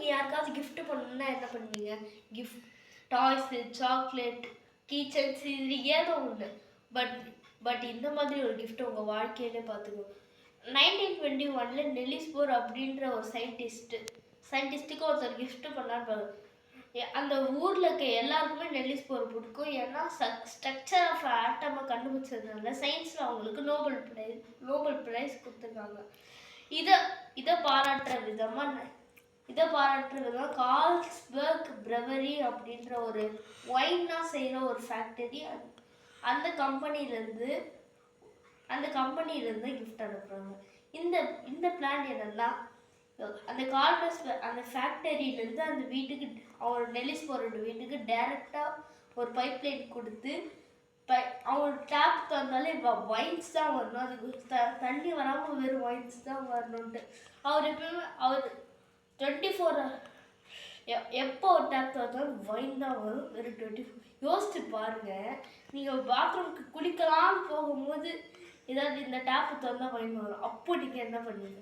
நீங்கள் யாருக்காச்சும் gift பண்ணணும்னா என்ன பண்ணுவீங்க? கிஃப்ட் டாய்ஸு, சாக்லேட், கீச்சன்ஸ் இது ஏதோ ஒன்று. பட் பட் இந்த மாதிரி ஒரு gift உங்கள் வாழ்க்கையிலே பார்த்துக்கோ. 1921 நெல்லிஸ் போர் அப்படின்ற ஒரு சயின்டிஸ்ட்டுக்கு ஒருத்தர் gift பண்ணான்னு அந்த ஊரில் இருக்க எல்லாருக்குமே நெல்லிஸ் போர் பிடிக்கும். ஏன்னா ஸ்ட்ரக்சர் ஆஃப் ஆட்டமை கண்டுபிடிச்சதுனால சயின்ஸில் அவங்களுக்கு நோபல் ப்ரைஸ் கொடுத்துருக்காங்க. இதை பாராட்டுற விதமாக கார்ல்ஸ்பர்க் ப்ரெவரி அப்படின்ற ஒரு ஒயின்னா செய்கிற ஒரு ஃபேக்டரி அந்த கம்பெனிலேருந்து கிஃப்ட் அனுப்புகிறாங்க. இந்த பிளான் என்னன்னா, அந்த ஃபேக்டரியிலேருந்து அந்த வீட்டுக்கு அவர் நெல்லிஸ் போரோட வீட்டுக்கு டைரெக்டாக ஒரு பைப் லைன் கொடுத்து அவர் டேப் தந்தாலே வைன்ஸ் தான் வரணும், அதுக்கு தண்ணி வராமல் வெறும் வைன்ஸ் தான் வரணுன்ட்டு அவர் எப்பவுமே 24 எப்போ ஒரு டேப் தந்தாலும் வைன் தான் வரும், வெறும் 24. யோசிச்சு பாருங்க, நீங்கள் பாத்ரூம்க்கு குளிக்கலாம்னு போகும்போது ஏதாவது இந்த டேப்பு திறந்தா வைன் வரும், அப்போ நீங்கள் என்ன பண்ணுவீங்க?